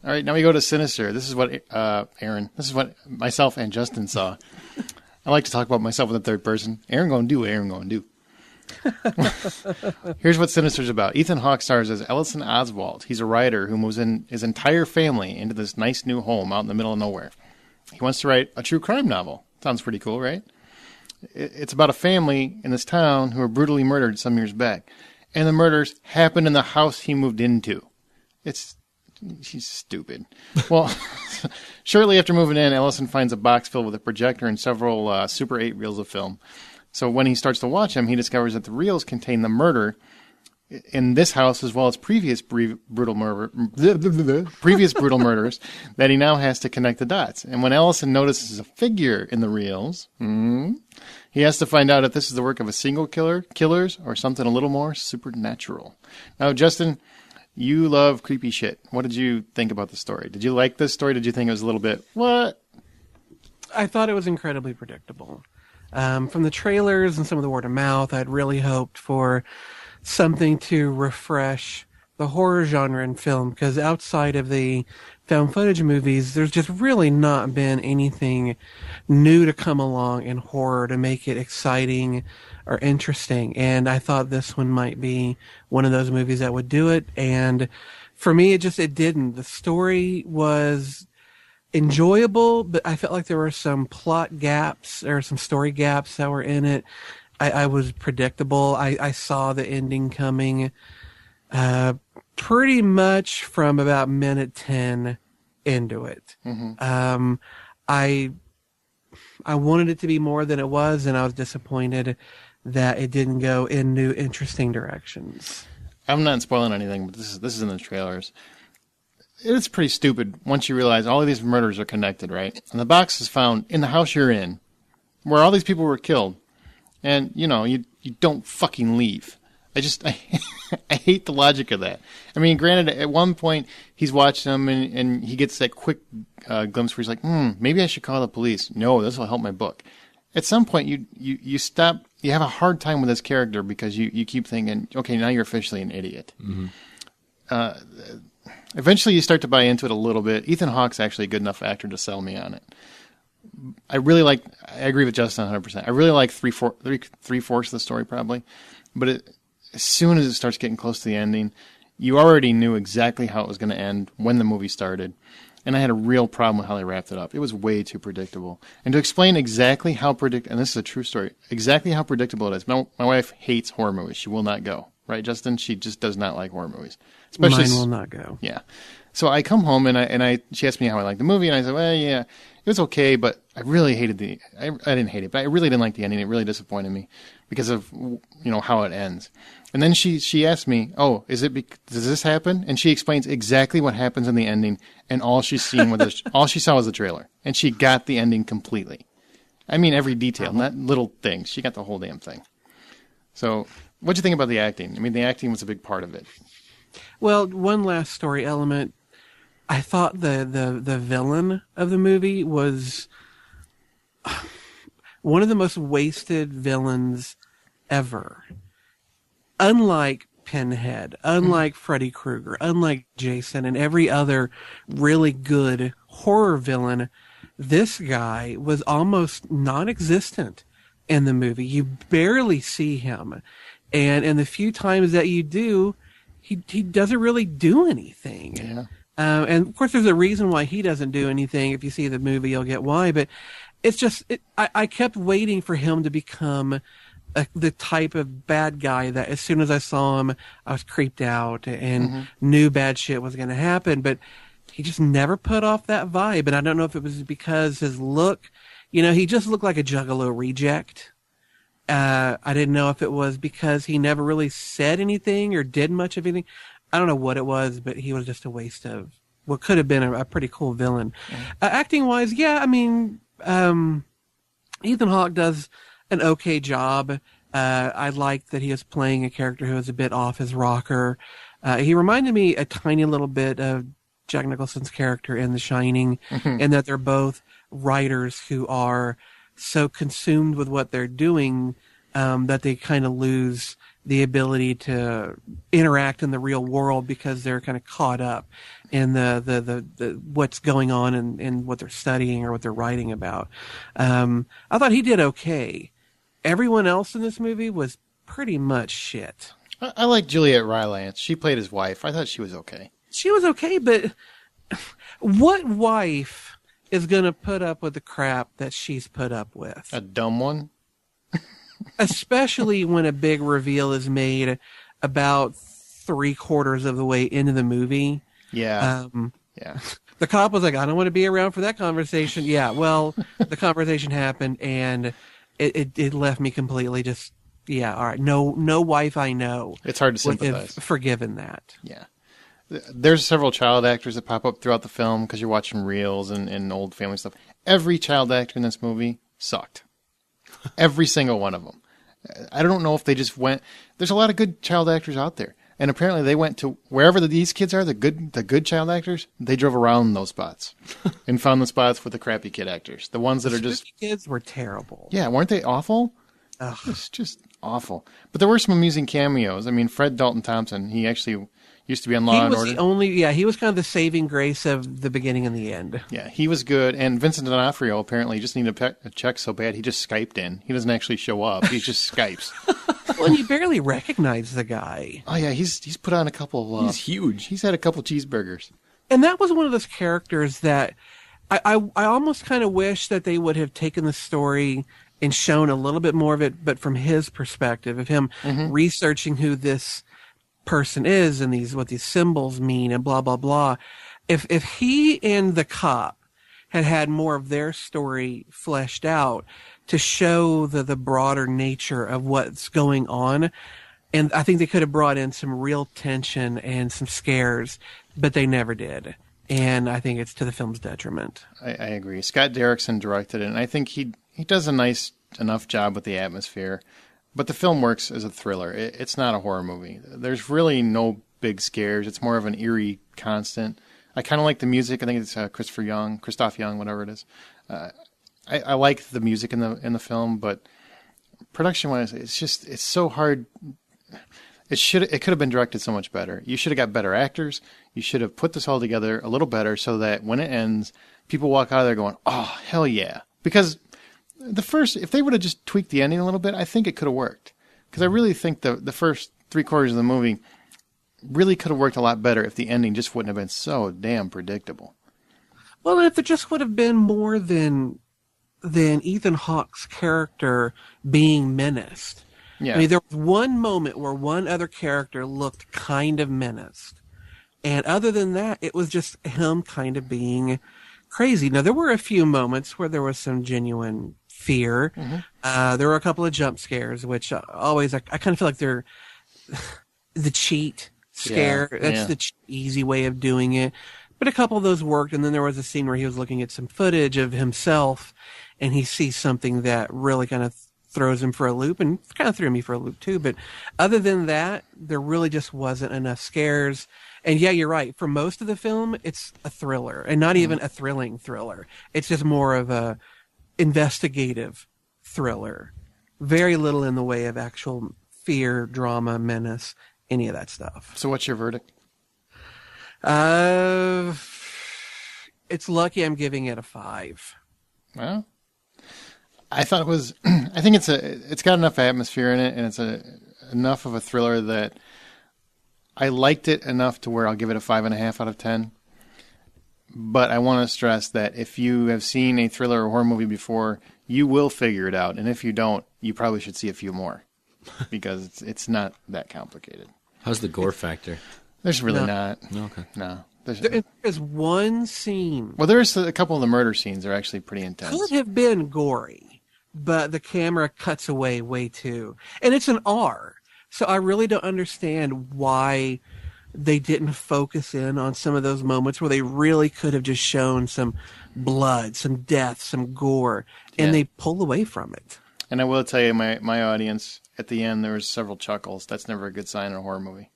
All right, now we go to Sinister. This is what, Aaron, this is what myself and Justin saw. I like to talk about myself in the third person. Aaron gonna do what Aaron gonna do. Here's what Sinister's about. Ethan Hawke stars as Ellison Oswald. He's a writer who moves in his entire family into this nice new home out in the middle of nowhere. He wants to write a true crime novel. Sounds pretty cool, right? It's about a family in this town who were brutally murdered some years back. And the murders happened in the house he moved into. He's stupid. Well, shortly after moving in, Ellison finds a box filled with a projector and several Super 8 reels of film. So when he starts to watch them, he discovers that the reels contain the murder in this house as well as previous brutal murders that he now has to connect the dots. And when Ellison notices a figure in the reels, he has to find out if this is the work of a single killers, or something a little more supernatural. Now, Justin, you love creepy shit. What did you think about the story? Did you like this story? Did you think it was a little bit, what? I thought it was incredibly predictable. From the trailers and some of the word of mouth, I'd really hoped for something to refresh the horror genre in film, because outside of the found footage movies, there's just really not been anything new to come along in horror to make it exciting or interesting. And I thought this one might be one of those movies that would do it. And for me, it didn't. The story was enjoyable, but I felt like there were some plot gaps or some story gaps that were in it. I was predictable. I saw the ending coming pretty much from about minute 10 into it. Mm-hmm. I wanted it to be more than it was, and I was disappointed that it didn't go in new, interesting directions. I'm not spoiling anything, but this is in the trailers. It's pretty stupid once you realize all of these murders are connected, right? And the box is found in the house you're in, where all these people were killed. And, you don't fucking leave. I hate the logic of that. I mean, granted, at one point, he's watching them, and he gets that quick glimpse where he's like, maybe I should call the police. No, this will help my book. At some point, you stop, you have a hard time with this character because you keep thinking, okay, now you're officially an idiot. Mm-hmm. Eventually, you start to buy into it a little bit. Ethan Hawke's actually a good enough actor to sell me on it. I agree with Justin 100%. I really like three-fourths of the story, probably. But as soon as it starts getting close to the ending, you already knew exactly how it was going to end when the movie started. And I had a real problem with how they wrapped it up. It was way too predictable. And to explain exactly how and this is a true story, exactly how predictable it is. My wife hates horror movies. She will not go. Right, Justin? She just does not like horror movies. Mine will not go. Yeah. So I come home and she asked me how I liked the movie, and I said, well, yeah, it was okay, but I really hated I didn't hate it, but I really didn't like the ending. It really disappointed me because of, how it ends. And then she asked me, oh, does this happen? And she explains exactly what happens in the ending, and all she saw was the trailer. And she got the ending completely. I mean, every detail, not little things. She got the whole damn thing. So, what'd you think about the acting? I mean, the acting was a big part of it. Well, one last story element. I thought the villain of the movie was one of the most wasted villains ever. Unlike Pinhead, unlike Freddy Krueger, unlike Jason, and every other really good horror villain, this guy was almost non-existent in the movie. You barely see him. And in the few times that you do, he doesn't really do anything. Yeah. And of course, there's a reason why he doesn't do anything. If you see the movie, you'll get why. But it's just, I kept waiting for him to become the type of bad guy that as soon as I saw him, I was creeped out and knew bad shit was going to happen. But he just never put off that vibe. And I don't know if it was because his look, he just looked like a Juggalo reject. I didn't know if it was because he never really said anything or did much of anything. I don't know what it was, but he was just a waste of what could have been a pretty cool villain. Acting-wise, yeah, I mean, Ethan Hawke does an okay job. I liked that he was playing a character who was a bit off his rocker. He reminded me a tiny little bit of Jack Nicholson's character in The Shining, in that they're both writers who are so consumed with what they're doing that they kind of lose the ability to interact in the real world because they're kind of caught up in the what's going on and what they're studying or what they're writing about. I thought he did okay. Everyone else in this movie was pretty much shit. I like Juliet Rylance. She played his wife. I thought she was okay. She was okay, but what wife is going to put up with the crap that she's put up with? A dumb one? Especially when a big reveal is made about 3/4 of the way into the movie. Yeah. Yeah. The cop was like, I don't want to be around for that conversation. Yeah, well, the conversation happened, and it left me completely just, yeah, all right. No wife I know. It's hard to would sympathize. have forgiven that. Yeah. There's several child actors that pop up throughout the film because you're watching reels and old family stuff. Every child actor in this movie sucked. Every single one of them. I don't know if they just went... There's a lot of good child actors out there. And apparently they went to wherever these kids are, the good child actors, they drove around those spots and found the spots with the crappy kid actors. The ones that are just... kids were terrible. Yeah, weren't they awful? Ugh. It's just awful. But there were some amusing cameos. I mean, Fred Dalton Thompson, he actually used to be on Law and Order. He was kind of the saving grace of the beginning and the end. Yeah, he was good. And Vincent D'Onofrio apparently just needed a check so bad he just Skyped in. He doesn't actually show up. He just Skypes. Well, and you barely recognize the guy. Oh yeah, he's put on a couple. He's huge. He's had a couple cheeseburgers. And that was one of those characters that I almost kind of wish that they would have taken the story and shown a little bit more of it, but from his perspective, of him researching who this person is and what these symbols mean and blah blah blah. If he and the cop had more of their story fleshed out to show the broader nature of what's going on, and I think they could have brought in some real tension and some scares, but they never did. And I think it's to the film's detriment. I agree. Scott Derrickson directed it, and I think he does a nice enough job with the atmosphere. But the film works as a thriller. It's not a horror movie. There's really no big scares. It's more of an eerie constant. I kind of like the music. I think it's Christoph Young, whatever it is. I like the music in the film, but production-wise, it's so hard. It could have been directed so much better. You should have got better actors. You should have put this all together a little better so that when it ends, people walk out of there going, "Oh, hell yeah!" Because if they would have just tweaked the ending a little bit, I think it could have worked. Because I really think the first 3/4 of the movie really could have worked a lot better if the ending just wouldn't have been so damn predictable. Well, if there just would have been more than Ethan Hawke's character being menaced. Yeah. I mean, there was one moment where one other character looked kind of menaced. And other than that, it was just him kind of being crazy. Now, there were a few moments where there was some genuine fear. There were a couple of jump scares, which always, I kind of feel like they're the cheat scare. Yeah, That's the easy way of doing it. But a couple of those worked. And then there was a scene where he was looking at some footage of himself and he sees something that really kind of throws him for a loop, and kind of threw me for a loop too. But other than that, there really just wasn't enough scares. And yeah, you're right. For most of the film, it's a thriller, and not even a thrilling thriller. It's just more of a investigative thriller. Very little in the way of actual fear, drama, menace, any of that stuff. So what's your verdict? It's lucky I'm giving it a 5. Well, I thought it was. I think it's got enough atmosphere in it, and it's enough of a thriller that I liked it enough to where I'll give it a 5.5 out of 10. But I want to stress that if you have seen a thriller or horror movie before, you will figure it out, and if you don't, you probably should see a few more because it's not that complicated. How's the gore factor? There's really not. Okay. No. There's one scene. Well, there's a couple of the murder scenes that are actually pretty intense. Could have been gory, but the camera cuts away way too. And it's an R. So I really don't understand why they didn't focus in on some of those moments where they really could have just shown some blood, some death, some gore, and they pull away from it. And I will tell you, my audience, at the end, there was several chuckles. That's never a good sign in a horror movie.